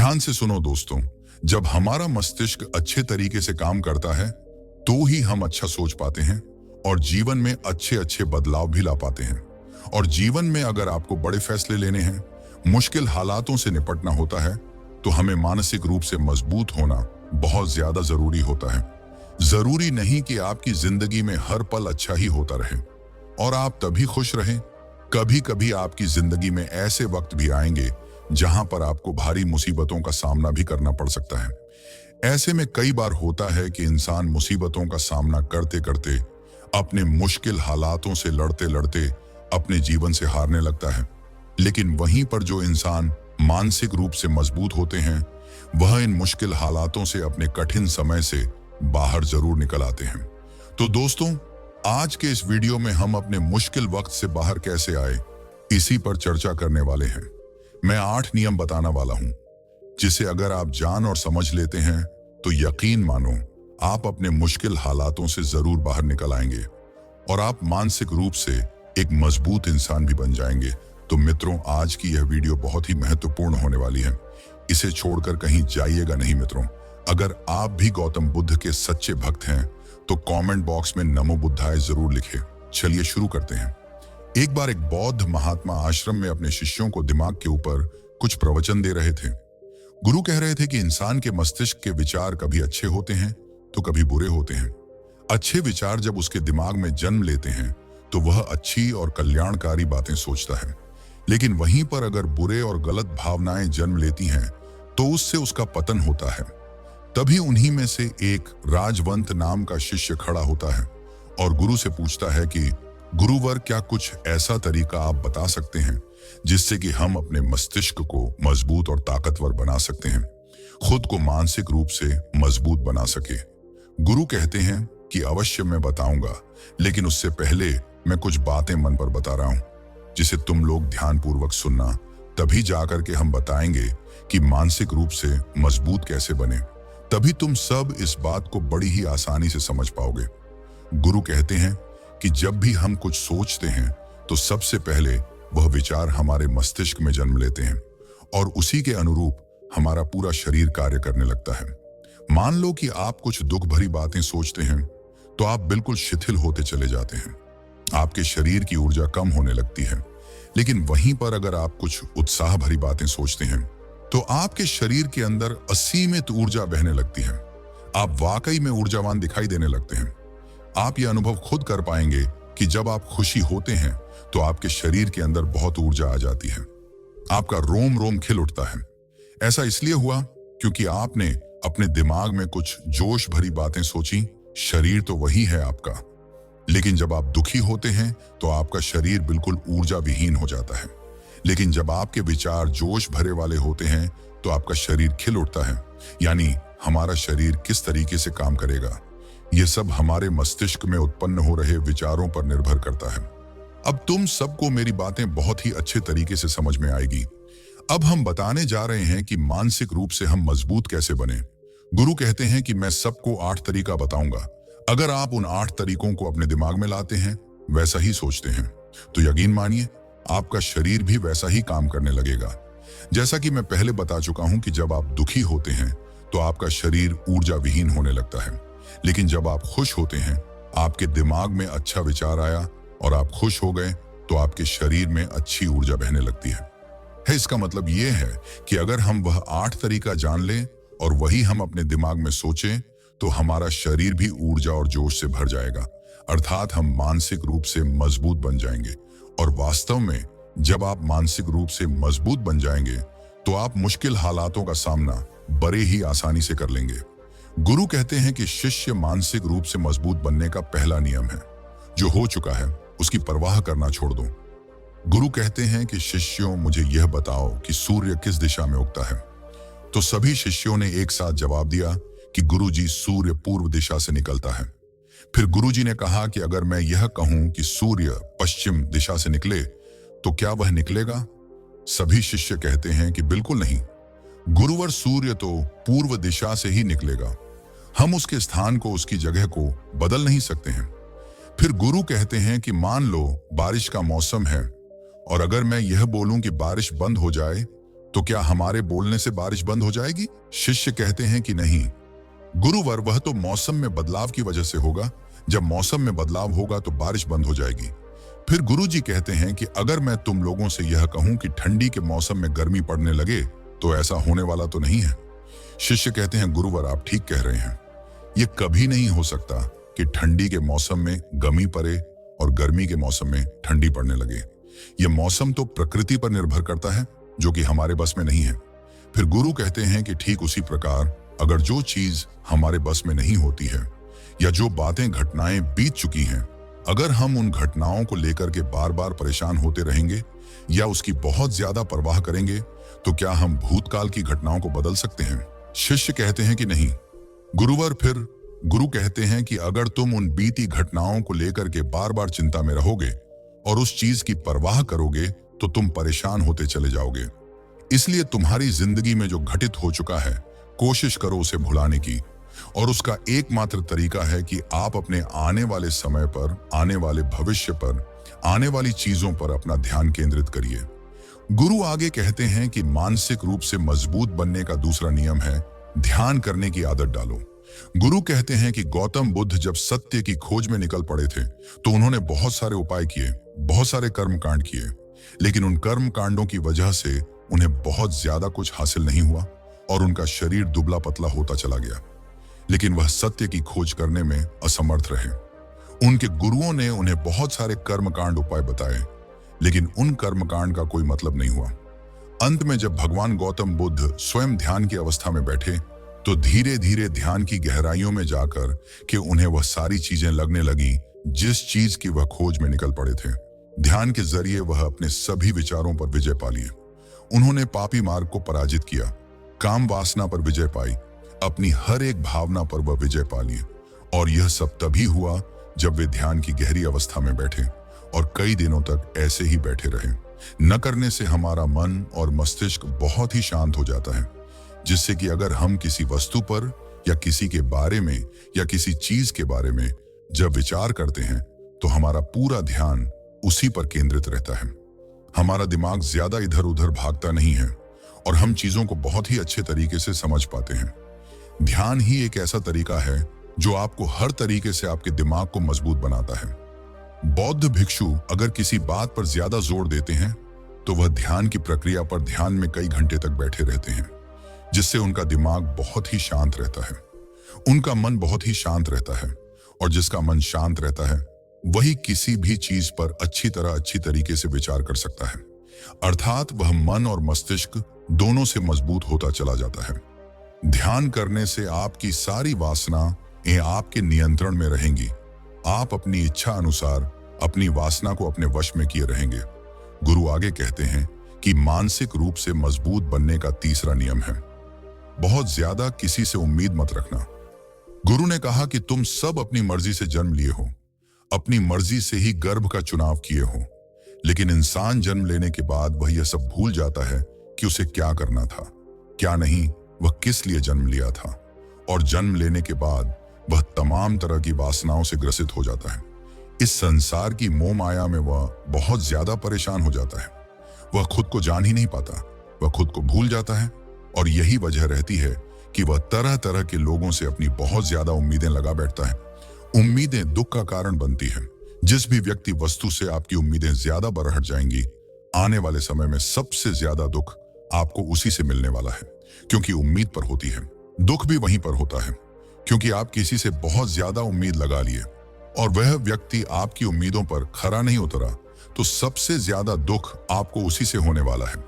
ध्यान से सुनो दोस्तों, जब हमारा मस्तिष्क अच्छे तरीके से काम करता है तो ही हम अच्छा सोच पाते हैं और जीवन में अच्छे अच्छे बदलाव भी ला पाते हैं। और जीवन में अगर आपको बड़े फैसले लेने हैं, मुश्किल हालातों से निपटना होता है, तो हमें मानसिक रूप से मजबूत होना बहुत ज्यादा जरूरी होता है। जरूरी नहीं कि आपकी जिंदगी में हर पल अच्छा ही होता रहे और आप तभी खुश रहें। कभी कभी आपकी जिंदगी में ऐसे वक्त भी आएंगे जहां पर आपको भारी मुसीबतों का सामना भी करना पड़ सकता है। ऐसे में कई बार होता है कि इंसान मुसीबतों का सामना करते करते, अपने मुश्किल हालातों से लड़ते लड़ते अपने जीवन से हारने लगता है। लेकिन वहीं पर जो इंसान मानसिक रूप से मजबूत होते हैं, वह इन मुश्किल हालातों से अपने कठिन समय से बाहर जरूर निकल आते हैं। तो दोस्तों, आज के इस वीडियो में हम अपने मुश्किल वक्त से बाहर कैसे आए, इसी पर चर्चा करने वाले हैं। मैं 8 नियम बताना वाला हूं, जिसे अगर आप जान और समझ लेते हैं तो यकीन मानो आप अपने मुश्किल हालातों से जरूर बाहर निकल आएंगे और आप मानसिक रूप से एक मजबूत इंसान भी बन जाएंगे। तो मित्रों, आज की यह वीडियो बहुत ही महत्वपूर्ण होने वाली है। इसे छोड़कर कहीं जाइएगा नहीं मित्रों। अगर आप भी गौतम बुद्ध के सच्चे भक्त हैं तो कमेंट बॉक्स में नमो बुद्धाय जरूर लिखें। चलिए शुरू करते हैं। एक बार एक बौद्ध महात्मा आश्रम में अपने शिष्यों को दिमाग के ऊपर कुछ प्रवचन दे रहे थे। गुरु कह रहे थे कि इंसान के मस्तिष्क के विचार कभी अच्छे होते हैं तो कभी बुरे होते हैं। अच्छे विचार जब उसके दिमाग में जन्म लेते हैं तो वह अच्छी और कल्याणकारी बातें सोचता है, लेकिन वहीं पर अगर बुरे और गलत भावनाएं जन्म लेती हैं तो उससे उसका पतन होता है। तभी उन्हीं में से एक राजवंत नाम का शिष्य खड़ा होता है और गुरु से पूछता है कि गुरुवर, क्या कुछ ऐसा तरीका आप बता सकते हैं जिससे कि हम अपने मस्तिष्क को मजबूत और ताकतवर बना सकते हैं, खुद को मानसिक रूप से मजबूत बना सके। गुरु कहते हैं कि अवश्य मैं बताऊंगा, लेकिन उससे पहले मैं कुछ बातें मन पर बता रहा हूं जिसे तुम लोग ध्यानपूर्वक सुनना। तभी जाकर के हम बताएंगे कि मानसिक रूप से मजबूत कैसे बने। तभी तुम सब इस बात को बड़ी ही आसानी से समझ पाओगे। गुरु कहते हैं कि जब भी हम कुछ सोचते हैं तो सबसे पहले वह विचार हमारे मस्तिष्क में जन्म लेते हैं और उसी के अनुरूप हमारा पूरा शरीर कार्य करने लगता है। मान लो कि आप कुछ दुख भरी बातें सोचते हैं तो आप बिल्कुल शिथिल होते चले जाते हैं, आपके शरीर की ऊर्जा कम होने लगती है। लेकिन वहीं पर अगर आप कुछ उत्साह भरी बातें सोचते हैं तो आपके शरीर के अंदर असीमित ऊर्जा बहने लगती है। आप वाकई में ऊर्जावान दिखाई देने लगते हैं। आप यह अनुभव खुद कर पाएंगे कि जब आप खुशी होते हैं तो आपके शरीर के अंदर बहुत ऊर्जा आ जाती है, आपका रोम रोम खिल उठता है। ऐसा इसलिए हुआ क्योंकि आपने अपने दिमाग में कुछ जोश भरी बातें सोची। शरीर तो वही है आपका, लेकिन जब आप दुखी होते हैं तो आपका शरीर बिल्कुल ऊर्जा विहीन हो जाता है। लेकिन जब आपके विचार जोश भरे वाले होते हैं तो आपका शरीर खिल उठता है। यानी हमारा शरीर किस तरीके से काम करेगा, ये सब हमारे मस्तिष्क में उत्पन्न हो रहे विचारों पर निर्भर करता है। अब तुम सबको मेरी बातें बहुत ही अच्छे तरीके से समझ में आएगी। अब हम बताने जा रहे हैं कि मानसिक रूप से हम मजबूत कैसे बने। गुरु कहते हैं कि मैं सबको 8 तरीका बताऊंगा। अगर आप उन 8 तरीकों को अपने दिमाग में लाते हैं, वैसा ही सोचते हैं, तो यकीन मानिए आपका शरीर भी वैसा ही काम करने लगेगा। जैसा कि मैं पहले बता चुका हूं कि जब आप दुखी होते हैं तो आपका शरीर ऊर्जा विहीन होने लगता है, लेकिन जब आप खुश होते हैं, आपके दिमाग में अच्छा विचार आया और आप खुश हो गए तो आपके शरीर में अच्छी ऊर्जा बहने लगती है। इसका मतलब यह है कि अगर हम वह 8 तरीका जान लें और वही हम अपने दिमाग में सोचें तो हमारा शरीर भी ऊर्जा और जोश से भर जाएगा, अर्थात हम मानसिक रूप से मजबूत बन जाएंगे। और वास्तव में जब आप मानसिक रूप से मजबूत बन जाएंगे तो आप मुश्किल हालातों का सामना बड़े ही आसानी से कर लेंगे। गुरु कहते हैं कि शिष्य मानसिक रूप से मजबूत बनने का पहला नियम है, जो हो चुका है उसकी परवाह करना छोड़ दो। गुरु कहते हैं कि शिष्यों, मुझे यह बताओ कि सूर्य किस दिशा में उगता है। तो सभी शिष्यों ने एक साथ जवाब दिया कि गुरुजी, सूर्य पूर्व दिशा से निकलता है। फिर गुरुजी ने कहा कि अगर मैं यह कहूं कि सूर्य पश्चिम दिशा से निकले तो क्या वह निकलेगा? सभी शिष्य कहते हैं कि बिल्कुल नहीं गुरुवर, सूर्य तो पूर्व दिशा से ही निकलेगा, हम उसके स्थान को, उसकी जगह को बदल नहीं सकते हैं। फिर गुरु कहते हैं कि मान लो बारिश का मौसम है और अगर मैं यह बोलूं कि बारिश बंद हो जाए तो क्या हमारे बोलने से बारिश बंद हो जाएगी? शिष्य कहते हैं कि नहीं गुरुवर, वह तो मौसम में बदलाव की वजह से होगा। जब मौसम में बदलाव होगा तो बारिश बंद हो जाएगी। फिर गुरुजी कहते हैं कि अगर मैं तुम लोगों से यह कहूं कि ठंडी के मौसम में गर्मी पड़ने लगे तो ऐसा होने वाला तो नहीं है। शिष्य कहते हैं गुरुवर, आप ठीक कह रहे हैं। यह कभी नहीं हो सकता कि ठंडी के मौसम में गर्मी पड़े और गर्मी के मौसम में ठंडी पड़ने लगे। यह मौसम तो प्रकृति पर निर्भर करता है, जो कि हमारे बस में नहीं है। फिर गुरु कहते हैं कि ठीक उसी प्रकार अगर जो चीज हमारे बस में नहीं होती है या जो बातें घटनाएं बीत चुकी हैं, अगर हम उन घटनाओं को लेकर के बार बार परेशान होते रहेंगे या उसकी बहुत ज्यादा परवाह करेंगे, तो क्या हम भूतकाल की घटनाओं को बदल सकते हैं? शिष्य कहते हैं कि नहीं गुरुवर। फिर गुरु कहते हैं कि अगर तुम उन बीती घटनाओं को लेकर के बार बार चिंता में रहोगे और उस चीज की परवाह करोगे तो तुम परेशान होते चले जाओगे। इसलिए तुम्हारी जिंदगी में जो घटित हो चुका है, कोशिश करो उसे भुलाने की। और उसका एकमात्र तरीका है कि आप अपने आने वाले समय पर, आने वाले भविष्य पर, आने वाली चीजों पर अपना ध्यान केंद्रित करिए। गुरु आगे कहते हैं कि मानसिक रूप से मजबूत बनने का दूसरा नियम है ध्यान करने की आदत डालो। गुरु कहते हैं कि गौतम बुद्ध जब सत्य की खोज में निकल पड़े थे तो उन्होंने बहुत सारे उपाय किए, बहुत सारे कर्म कांड किए, लेकिन उन कर्म कांडों की वजह से उन्हें बहुत ज्यादा कुछ हासिल नहीं हुआ और उनका शरीर दुबला पतला होता चला गया। लेकिन वह सत्य की खोज करने में असमर्थ रहे। उनके गुरुओं ने उन्हें बहुत सारे कर्मकांड उपाय बताए, लेकिन उन कर्मकांड का कोई मतलब नहीं हुआ। अंत में जब भगवान गौतम बुद्ध स्वयं ध्यान की अवस्था में बैठे तो धीरे धीरे ध्यान की गहराइयों में जाकर कि उन्हें वह सारी चीजें लगने लगी जिस चीज की वह खोज में निकल पड़े थे। ध्यान के जरिए वह अपने सभी विचारों पर विजय पा लिए। उन्होंने पापी मार्ग को पराजित किया, काम वासना पर विजय पाई, अपनी हर एक भावना पर वह विजय पा लिए। और यह सब तभी हुआ जब वे ध्यान की गहरी अवस्था में बैठे और कई दिनों तक ऐसे ही बैठे रहे। न करने से हमारा मन और मस्तिष्क बहुत ही शांत हो जाता है, जिससे कि अगर हम किसी वस्तु पर या किसी के बारे में या किसी चीज के बारे में जब विचार करते हैं तो हमारा पूरा ध्यान उसी पर केंद्रित रहता है। हमारा दिमाग ज्यादा इधर उधर भागता नहीं है और हम चीजों को बहुत ही अच्छे तरीके से समझ पाते हैं। ध्यान ही एक ऐसा तरीका है जो आपको हर तरीके से आपके दिमाग को मजबूत बनाता है। बौद्ध भिक्षु अगर किसी बात पर ज्यादा जोर देते हैं तो वह ध्यान की प्रक्रिया पर ध्यान में कई घंटे तक बैठे रहते हैं, जिससे उनका दिमाग बहुत ही शांत रहता है, उनका मन बहुत ही शांत रहता है। और जिसका मन शांत रहता है वही किसी भी चीज पर अच्छी तरीके से विचार कर सकता है, अर्थात वह मन और मस्तिष्क दोनों से मजबूत होता चला जाता है। ध्यान करने से आपकी सारी वासनाएं आपके नियंत्रण में रहेंगी। आप अपनी इच्छा अनुसार अपनी वासना को अपने वश में किए रहेंगे। गुरु आगे कहते हैं कि मानसिक रूप से मजबूत बनने का तीसरा नियम है बहुत ज्यादा किसी से उम्मीद मत रखना। गुरु ने कहा कि तुम सब अपनी मर्जी से जन्म लिए हो, अपनी मर्जी से ही गर्भ का चुनाव किए हो, लेकिन इंसान जन्म लेने के बाद वह यह सब भूल जाता है कि उसे क्या करना था, क्या नहीं, वह किस लिए जन्म लिया था। और जन्म लेने के बाद वह तमाम तरह की वासनाओं से ग्रसित हो जाता है। इस संसार की मोह माया में वह बहुत ज्यादा परेशान हो जाता है। वह खुद को जान ही नहीं पाता, वह खुद को भूल जाता है। और यही वजह रहती है कि वह तरह तरह के लोगों से अपनी बहुत ज्यादा उम्मीदें लगा बैठता है। उम्मीदें दुख का कारण बनती हैं। जिस भी व्यक्ति वस्तु से आपकी उम्मीदें ज्यादा बढ़ जाएंगी, आने वाले समय में सबसे ज्यादा दुख आपको उसी से मिलने वाला है, क्योंकि उम्मीद पर होती है। दुख भी वहीं पर होता है, क्योंकि आप किसी से बहुत ज्यादा उम्मीद लगा लिए और वह व्यक्ति आपकी उम्मीदों पर खरा नहीं उतरा, तो सबसे ज्यादा दुख आपको उसी से होने वाला है।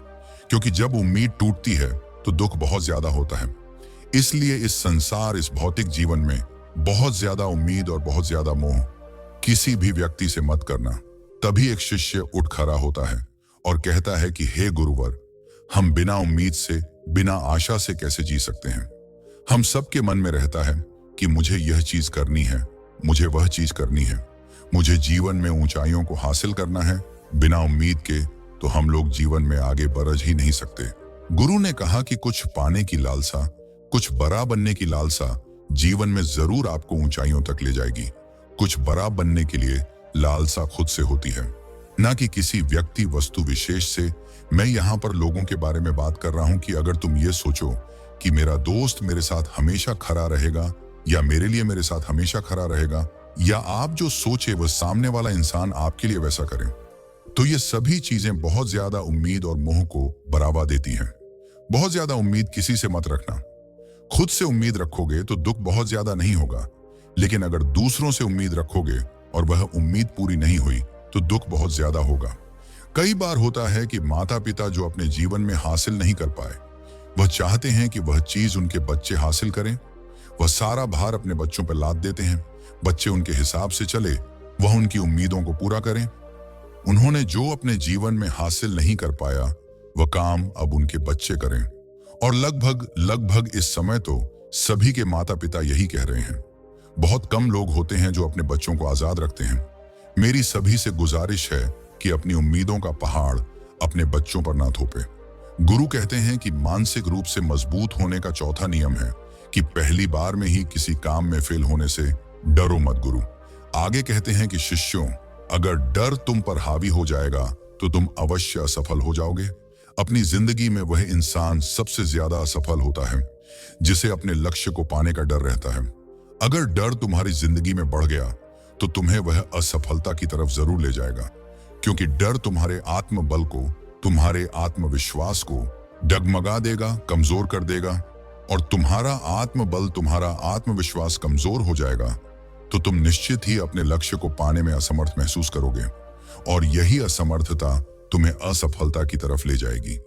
क्योंकि जब उम्मीद टूटती है तो दुख बहुत ज्यादा होता है। इसलिए इस संसार, इस भौतिक जीवन में बहुत ज्यादा उम्मीद और बहुत ज्यादा मोह किसी भी व्यक्ति से मत करना। तभी एक शिष्य उठ खड़ा होता है और कहता है कि हे गुरुवर, हम बिना उम्मीद से, बिना आशा से कैसे जी सकते हैं। हम सबके मन में रहता है कि मुझे यह चीज करनी है, मुझे वह चीज करनी है, मुझे जीवन में ऊंचाइयों को हासिल करना है। बिना उम्मीद के तो हम लोग जीवन में आगे बढ़ ही नहीं सकते। गुरु ने कहा कि कुछ पाने की लालसा, कुछ बड़ा बनने की लालसा जीवन में जरूर आपको ऊंचाइयों तक ले जाएगी। कुछ बड़ा बनने के लिए लालसा खुद से होती है। ना कि किसी व्यक्ति वस्तु विशेष से। मैं यहाँ पर लोगों के बारे में बात कर रहा हूँ कि अगर तुम ये सोचो कि मेरा दोस्त मेरे साथ हमेशा खड़ा रहेगा या मेरे लिए मेरे साथ हमेशा खड़ा रहेगा, या आप जो सोचे वह सामने वाला इंसान आपके लिए वैसा करे, तो ये सभी चीजें बहुत ज्यादा उम्मीद और मोह को बढ़ावा देती हैं। बहुत ज्यादा उम्मीद किसी से मत रखना। खुद से उम्मीद रखोगे तो दुख बहुत ज्यादा नहीं होगा, लेकिन अगर दूसरों से उम्मीद रखोगे और वह उम्मीद पूरी नहीं हुई तो दुख बहुत ज्यादा होगा। कई बार होता है कि माता पिता जो अपने जीवन में हासिल नहीं कर पाए, वह चाहते हैं कि वह चीज उनके बच्चे हासिल करें। वह सारा भार अपने बच्चों पर लाद देते हैं। बच्चे उनके हिसाब से चले, वह उनकी उम्मीदों को पूरा करें। उन्होंने जो अपने जीवन में हासिल नहीं कर पाया, वह काम अब उनके बच्चे करें। और लगभग इस समय तो सभी के माता पिता यही कह रहे हैं। बहुत कम लोग होते हैं जो अपने बच्चों को आजाद रखते हैं। मेरी सभी से गुजारिश है कि अपनी उम्मीदों का पहाड़ अपने बच्चों पर ना थोपे। गुरु कहते हैं कि मानसिक रूप से मजबूत होने का चौथा नियम है कि पहली बार में ही किसी काम में फेल होने से डरो मत। गुरु आगे कहते हैं कि शिष्यों, अगर डर तुम पर हावी हो जाएगा तो तुम अवश्य असफल हो जाओगे। अपनी जिंदगी में वह इंसान सबसे ज्यादा असफल होता है जिसे अपने लक्ष्य को पाने का डर रहता है। अगर डर तुम्हारी जिंदगी में बढ़ गया तो तुम्हें वह असफलता की तरफ जरूर ले जाएगा, क्योंकि डर तुम्हारे आत्मबल को, तुम्हारे आत्मविश्वास को डगमगा देगा, कमजोर कर देगा। और तुम्हारा आत्मबल, तुम्हारा आत्मविश्वास कमजोर हो जाएगा तो तुम निश्चित ही अपने लक्ष्य को पाने में असमर्थ महसूस करोगे, और यही असमर्थता तुम्हें असफलता की तरफ ले जाएगी।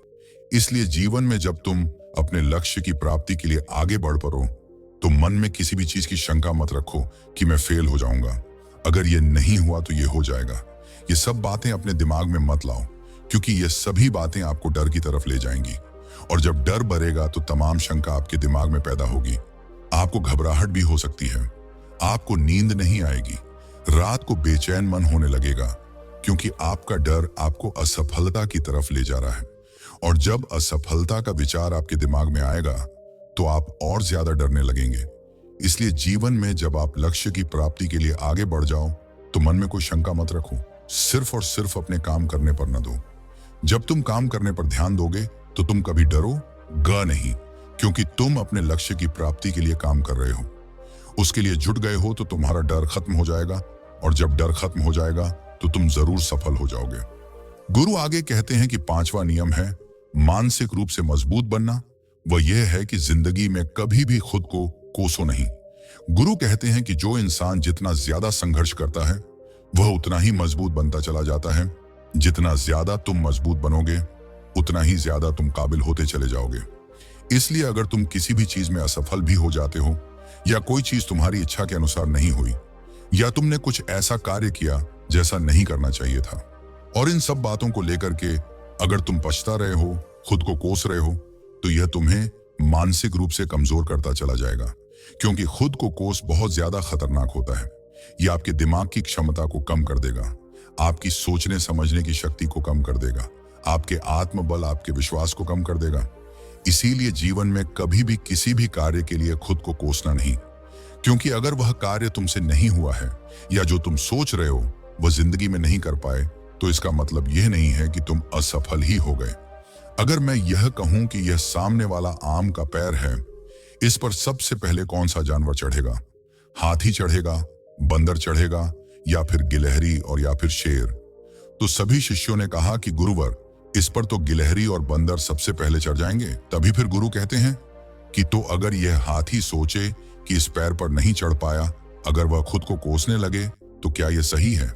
इसलिए जीवन में जब तुम अपने लक्ष्य की प्राप्ति के लिए आगे बढ़ पड़ो तो मन में किसी भी चीज की शंका मत रखो कि मैं फेल हो जाऊंगा, अगर ये नहीं हुआ तो ये हो जाएगा। ये सब बातें अपने दिमाग में मत लाओ, क्योंकि ये सभी बातें आपको डर की तरफ ले जाएंगी। और जब डर बढ़ेगा तो तमाम शंका आपके दिमाग में पैदा होगी। आपको घबराहट भी हो सकती है, आपको नींद नहीं आएगी, रात को बेचैन मन होने लगेगा, क्योंकि आपका डर आपको असफलता की तरफ ले जा रहा है। और जब असफलता का विचार आपके दिमाग में आएगा तो आप और ज्यादा डरने लगेंगे। इसलिए जीवन में जब आप लक्ष्य की प्राप्ति के लिए आगे बढ़ जाओ तो मन में कोई शंका मत रखो, सिर्फ और सिर्फ अपने काम करने पर न दो। जब तुम काम करने पर ध्यान दोगे तो तुम कभी डरोगे नहीं, क्योंकि तुम अपने लक्ष्य की प्राप्ति के लिए काम कर रहे हो, उसके लिए जुट गए हो, तो तुम्हारा डर खत्म हो जाएगा। और जब डर खत्म हो जाएगा तो तुम जरूर सफल हो जाओगे। गुरु आगे कहते हैं कि पांचवा नियम है मानसिक रूप से मजबूत बनना। वह यह है कि जिंदगी में कभी भी खुद को कोसो नहीं। गुरु कहते हैं कि जो इंसान जितना ज्यादा संघर्ष करता है वह उतना ही मजबूत बनता चला जाता है। जितना ज्यादा तुम मजबूत बनोगे उतना ही ज्यादा तुम काबिल होते चले जाओगे। इसलिए अगर तुम किसी भी चीज में असफल भी हो जाते हो, या कोई चीज तुम्हारी इच्छा के अनुसार नहीं हुई, या तुमने कुछ ऐसा कार्य किया जैसा नहीं करना चाहिए था, और इन सब बातों को लेकर के अगर तुम पछता रहे हो, खुद को कोस रहे हो, तो यह तुम्हें मानसिक रूप से कमजोर करता चला जाएगा। क्योंकि खुद को कोस बहुत ज्यादा खतरनाक होता है। यह आपके दिमाग की क्षमता को कम कर देगा, आपकी सोचने समझने की शक्ति को कम कर देगा, आपके आत्मबल, आपके विश्वास को कम कर देगा। इसीलिए जीवन में कभी भी किसी भी कार्य के लिए खुद को कोसना नहीं, क्योंकि अगर वह कार्य तुमसे नहीं हुआ है या जो तुम सोच रहे हो वह जिंदगी में नहीं कर पाए, तो इसका मतलब यह नहीं है कि तुम असफल ही हो गए। अगर मैं यह कहूं कि यह सामने वाला आम का पैर है, इस पर सबसे पहले कौन सा जानवर चढ़ेगा? हाथी चढ़ेगा, बंदर चढ़ेगा, या फिर गिलहरी और या फिर शेर? तो सभी शिष्यों ने कहा कि गुरुवर, इस पर तो गिलहरी और बंदर सबसे पहले चढ़ जाएंगे। तभी फिर गुरु कहते हैं कि तो अगर यह हाथी सोचे कि इस पैर पर नहीं चढ़ पाया, अगर वह खुद को कोसने लगे, तो क्या यह सही है?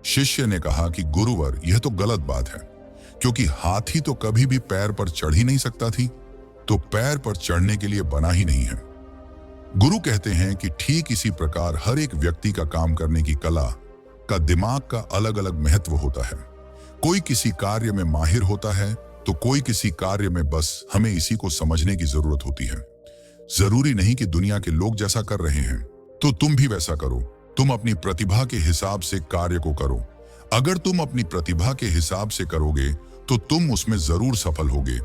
शिष्य ने कहा कि गुरुवर, यह तो गलत बात है, क्योंकि हाथी तो कभी भी पैर पर चढ़ ही नहीं सकता थी, तो पैर पर चढ़ने के लिए बना ही नहीं है। गुरु कहते हैं कि ठीक इसी प्रकार हर एक व्यक्ति का काम करने की कला का, दिमाग का अलग अलग महत्व होता है। कोई किसी कार्य में माहिर होता है तो कोई किसी कार्य में बस हमें इसी को समझने की जरूरत होती है। जरूरी नहीं कि दुनिया के लोग जैसा कर रहे हैं तो तुम भी वैसा करो। तुम अपनी प्रतिभा के हिसाब से कार्य को करो। अगर तुम अपनी प्रतिभा के हिसाब से करोगे तो तुम उसमें जरूर सफल होगे।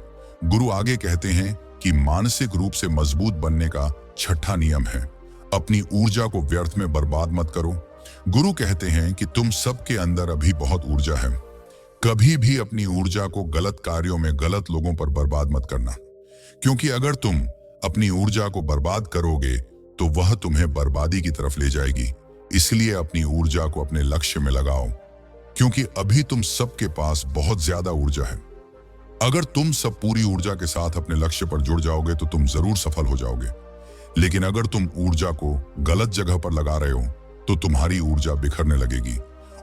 गुरु आगे कहते हैं कि मानसिक रूप से मजबूत बनने का छठा नियम है अपनी ऊर्जा को व्यर्थ में बर्बाद मत करो। गुरु कहते हैं कि तुम सबके अंदर अभी बहुत ऊर्जा है। कभी भी अपनी ऊर्जा को गलत कार्यों में, गलत लोगों पर बर्बाद मत करना, क्योंकि अगर तुम अपनी ऊर्जा को बर्बाद करोगे तो वह तुम्हें बर्बादी की तरफ ले जाएगी। इसलिए अपनी ऊर्जा को अपने लक्ष्य में लगाओ, क्योंकि अभी तुम सबके पास बहुत ज्यादा ऊर्जा है। अगर तुम सब पूरी ऊर्जा के साथ अपने लक्ष्य पर जुड़ जाओगे तो तुम जरूर सफल हो जाओगे। लेकिन अगर तुम ऊर्जा को गलत जगह पर लगा रहे हो तो तुम्हारी ऊर्जा बिखरने लगेगी,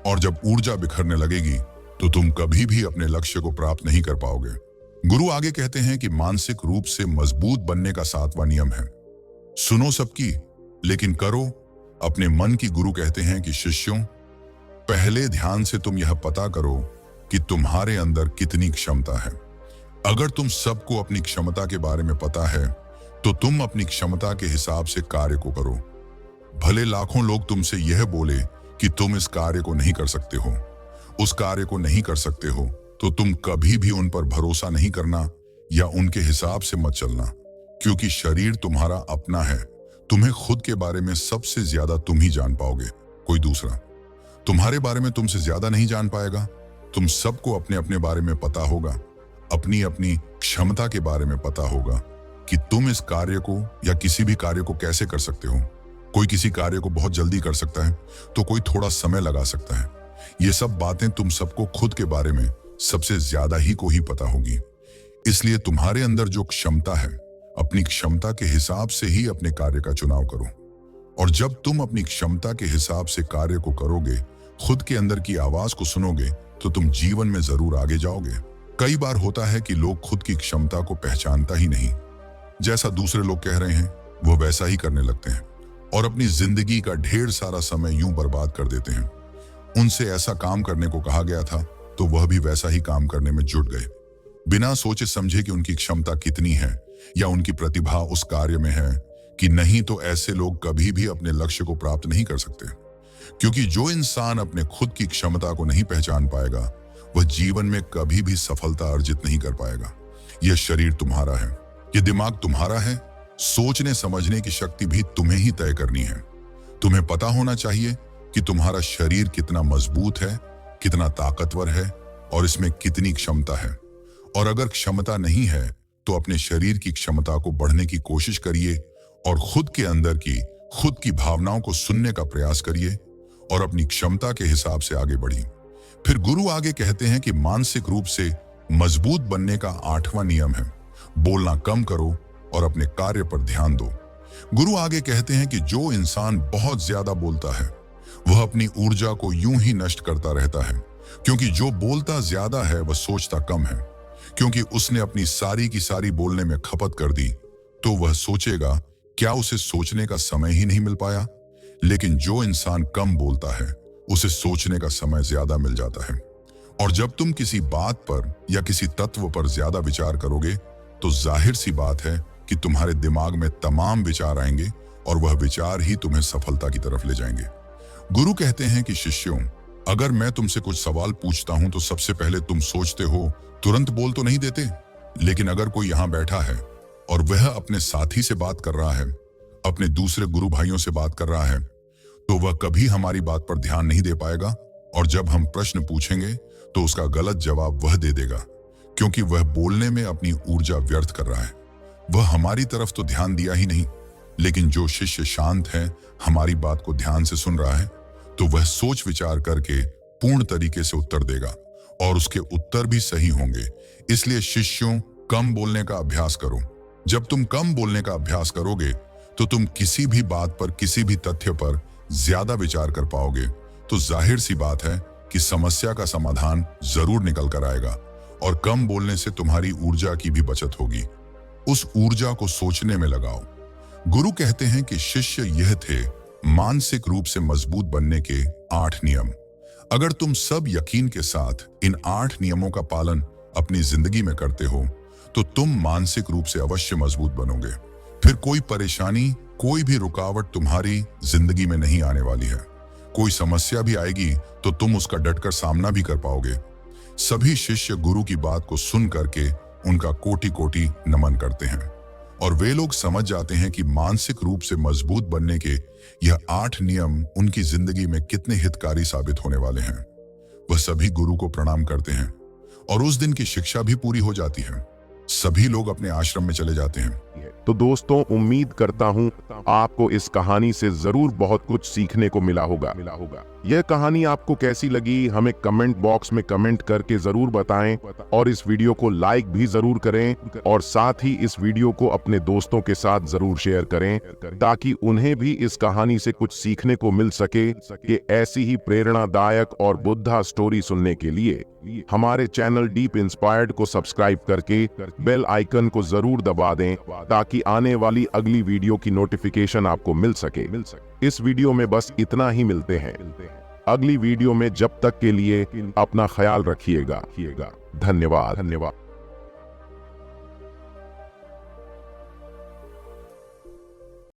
और जब ऊर्जा बिखरने लगेगी तो तुम कभी भी अपने लक्ष्य को प्राप्त नहीं कर पाओगे। गुरु आगे कहते हैं कि मानसिक रूप से मजबूत बनने का 7वां नियम है, सुनो सबकी लेकिन करो अपने मन की। गुरु कहते हैं कि शिष्यों, पहले ध्यान से तुम यह पता करो कि तुम्हारे अंदर कितनी क्षमता है। अगर तुम सबको अपनी क्षमता के बारे में पता है तो तुम अपनी क्षमता के हिसाब से कार्य को करो। भले लाखों लोग तुमसे यह बोले कि तुम इस कार्य को नहीं कर सकते हो, उस कार्य को नहीं कर सकते हो, तो तुम कभी भी उन पर भरोसा नहीं करना या उनके हिसाब से मत चलना, क्योंकि शरीर तुम्हारा अपना है। तुम्हें खुद के बारे में सबसे ज्यादा तुम ही जान पाओगे, कोई दूसरा तुम्हारे बारे में तुमसे ज्यादा नहीं जान पाएगा। तुम सबको अपने अपने बारे में पता होगा, अपनी अपनी क्षमता के बारे में पता होगा कि तुम इस कार्य को या किसी भी कार्य को कैसे कर सकते हो। कोई किसी कार्य को बहुत जल्दी कर सकता है तो कोई थोड़ा समय लगा सकता है। ये सब बातें तुम सबको खुद के बारे में सबसे ज्यादा ही को ही पता होगी। इसलिए तुम्हारे अंदर जो क्षमता है, अपनी क्षमता के हिसाब से ही अपने कार्य का चुनाव करो। और जब तुम अपनी क्षमता के हिसाब से कार्य को करोगे, खुद के अंदर की आवाज को सुनोगे, तो तुम जीवन में जरूर आगे जाओगे। कई बार होता है कि लोग खुद की क्षमता को पहचानता ही नहीं, जैसा दूसरे लोग कह रहे हैं वो वैसा ही करने लगते हैं और अपनी जिंदगी का ढेर सारा समय यूं बर्बाद कर देते हैं। उनसे ऐसा काम करने को कहा गया था तो वह भी वैसा ही काम करने में जुट गए, बिना सोचे समझे कि उनकी क्षमता कितनी है या उनकी प्रतिभा उस कार्य में है कि नहीं। तो ऐसे लोग कभी भी अपने लक्ष्य को प्राप्त नहीं कर सकते, क्योंकि जो इंसान अपने खुद की क्षमता को नहीं पहचान पाएगा वह जीवन में कभी भी सफलता अर्जित नहीं कर पाएगा। यह शरीर तुम्हारा है, यह दिमाग तुम्हारा है, सोचने समझने की शक्ति भी तुम्हें ही तय करनी है। तुम्हें पता होना चाहिए कि तुम्हारा शरीर कितना मजबूत है, कितना ताकतवर है और इसमें कितनी क्षमता है। और अगर क्षमता नहीं है तो अपने शरीर की क्षमता को बढ़ने की कोशिश करिए और खुद के अंदर की खुद की भावनाओं को सुनने का प्रयास करिए और अपनी क्षमता के हिसाब से आगे बढ़िए। फिर गुरु आगे कहते हैं कि मानसिक रूप से मजबूत बनने का 8वां नियम है, बोलना कम करो और अपने कार्य पर ध्यान दो। गुरु आगे कहते हैं कि जो इंसान बहुत ज्यादा बोलता है वह अपनी ऊर्जा को यूं ही नष्ट करता रहता है, क्योंकि जो बोलता ज्यादा है वह सोचता कम है। क्योंकि उसने अपनी सारी की सारी बोलने में खपत कर दी तो वह सोचेगा, क्या उसे सोचने का समय ही नहीं मिल पाया। लेकिन जो इंसान कम बोलता है उसे सोचने का समय ज्यादा मिल जाता है। और जब तुम किसी बात पर या किसी तत्व पर ज्यादा विचार करोगे तो जाहिर सी बात है कि तुम्हारे दिमाग में तमाम विचार आएंगे और वह विचार ही तुम्हें सफलता की तरफ ले जाएंगे। गुरु कहते हैं कि शिष्यों, अगर मैं तुमसे कुछ सवाल पूछता हूं तो सबसे पहले तुम सोचते हो, तुरंत बोल तो नहीं देते। लेकिन अगर कोई यहां बैठा है और वह अपने साथी से बात कर रहा है, अपने दूसरे गुरु भाइयों से बात कर रहा है, तो वह कभी हमारी बात पर ध्यान नहीं दे पाएगा। और जब हम प्रश्न पूछेंगे तो उसका गलत जवाब वह दे देगा, क्योंकि वह बोलने में अपनी ऊर्जा व्यर्थ कर रहा है। वह हमारी तरफ तो ध्यान दिया ही नहीं। लेकिन जो शिष्य शांत है, हमारी बात को ध्यान से सुन रहा है, तो वह सोच विचार करके पूर्ण तरीके से उत्तर देगा और उसके उत्तर भी सही होंगे। इसलिए शिष्यों, कम बोलने का अभ्यास करो। जब तुम कम बोलने का अभ्यास करोगे तो तुम किसी भी बात पर, किसी भी तथ्य पर ज्यादा विचार कर पाओगे। तो जाहिर सी बात है कि समस्या का समाधान जरूर निकल कर आएगा और कम बोलने से तुम्हारी ऊर्जा की भी बचत होगी। उस ऊर्जा को सोचने में लगाओ। गुरु कहते हैं कि शिष्य, यह थे मानसिक रूप से मजबूत बनने के 8 नियम। अगर तुम सब यकीन के साथ इन 8 नियमों का पालन अपनी जिंदगी में करते हो तो तुम मानसिक रूप से अवश्य मजबूत बनोगे। फिर कोई परेशानी, कोई भी रुकावट तुम्हारी जिंदगी में नहीं आने वाली है। कोई समस्या भी आएगी तो तुम उसका डटकर सामना भी कर पाओगे। सभी शिष्य गुरु की बात को सुन करके उनका कोटि कोटि नमन करते हैं। और वे लोग समझ जाते हैं कि मानसिक रूप से मजबूत बनने के यह 8 नियम उनकी जिंदगी में कितने हितकारी साबित होने वाले हैं। वह सभी गुरु को प्रणाम करते हैं और उस दिन की शिक्षा भी पूरी हो जाती है। सभी लोग अपने आश्रम में चले जाते हैं। तो दोस्तों, उम्मीद करता हूं आपको इस कहानी से जरूर बहुत कुछ सीखने को मिला होगा। यह कहानी आपको कैसी लगी हमें कमेंट बॉक्स में कमेंट करके जरूर बताएं और इस वीडियो को लाइक भी जरूर करें और साथ ही इस वीडियो को अपने दोस्तों के साथ जरूर शेयर करें ताकि उन्हें भी इस कहानी से कुछ सीखने को मिल सके। कि ऐसी ही प्रेरणादायक और बुद्धा स्टोरी सुनने के लिए हमारे चैनल डीप इंस्पायर्ड को सब्सक्राइब करके बेल आइकन को जरूर दबा दें ताकि आने वाली अगली वीडियो की नोटिफिकेशन आपको मिल सके। इस वीडियो में बस इतना ही, मिलते हैं अगली वीडियो में। जब तक के लिए अपना ख्याल रखिएगा। धन्यवाद।